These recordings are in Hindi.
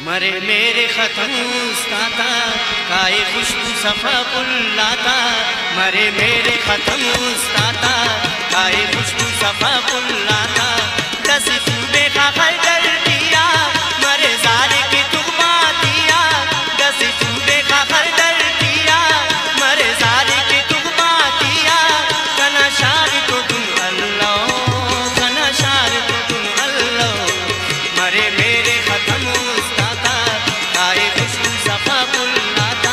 मरे मेरे खत्म उस्ताता काए खुशबू सफा पुल्लाता। मरे मेरे खत्म उस्ताता काए खुशबू सफा पुल्लाता। दस सूबे का खर्जर दिया मरे सारे की तुकबा दिया। दस सूबे का खर्जर दिया मरे सारे की तुकबा दिया। कना शार तो तुम अल्लाह, कना शार तो तुम अल्लाह। मरे मेरे खत्म उस्ताता काए खुशबू सफा पुल्लाता।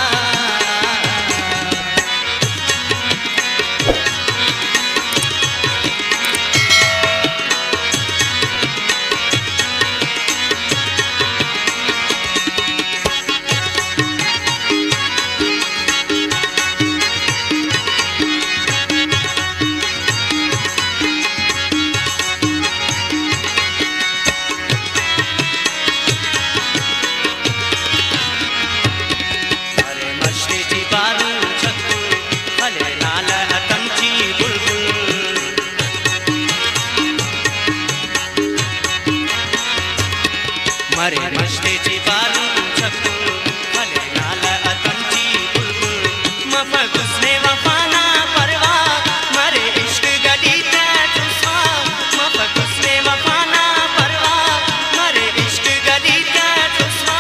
मरे मस्ते ची बालू छक्कू भले लाल अतमची बुलबुल। मफत उसने वफाना परवा मरे इश्क गली ते तुसा। मफत उसने वफाना परवा मरे इश्क गली ते तुसा।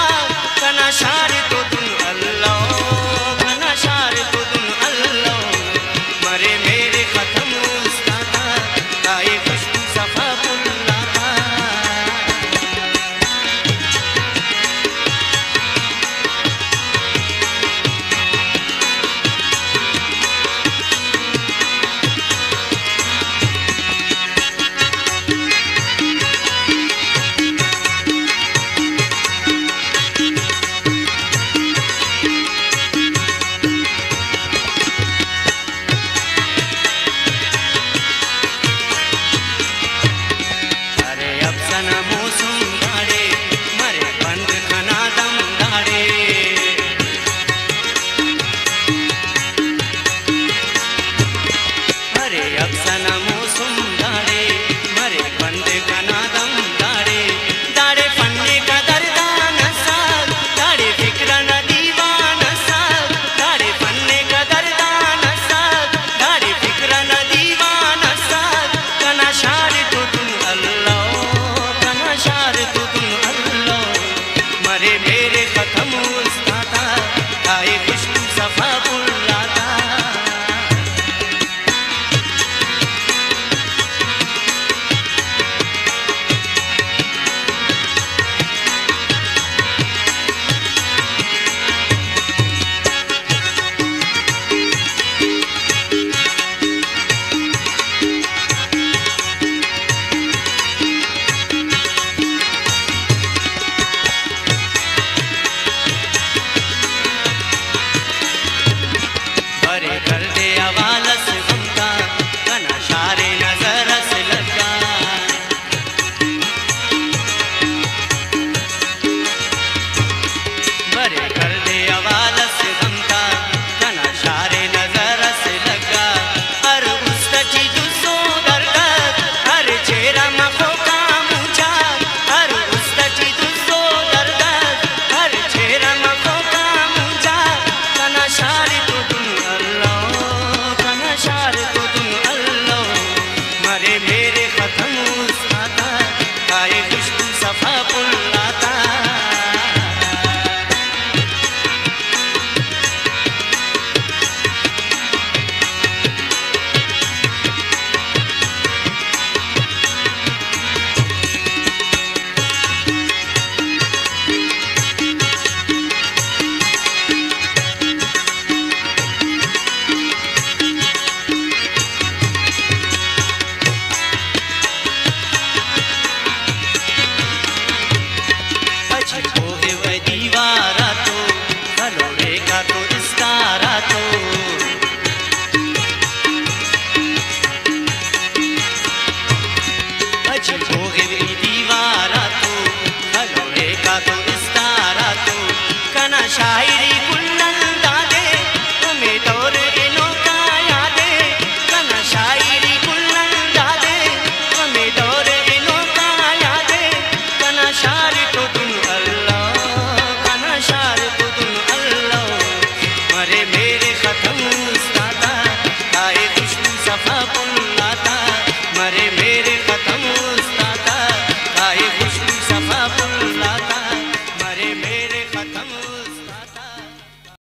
कना शार तो तुम अल्लाह, कना शार तो तुम अल्लाह। मरे मेरे खत्म उस्ताता काए खुशबू सफा पुल्लाता। मरे मेरे खत्म उस्ताता काए खुशबू सफा पुल्लाता। कर दे अवालस हमका कना शारे नजरस लगा। बरे कर दे अवालस हमका कना शारे नजरस लगा। हर उस्तची जुसो दरदर हर चेहरा मखो का मुझा। हर उस्तची जुसो दरदर हर चेहरा मखो का मुझा। कना शारे तो तुम शार तो तुम अल्लाह। मरे मेरे खत्म उस्ताता काए खुशबू सफा पुल्लाता। दीवारा तो भलोरे का तो इस्तारा तो। अजी हो गई दीवारा तो भलोरे का तो इस्तारा तो। कना शायरी कुल्लन दादे तुम्हें दौर इनो का यादे। कना शायरी कुल्लन दादे तुम्हें दौर इनो का यादे। कना शार तो तुम अल्लाह, सफा पुल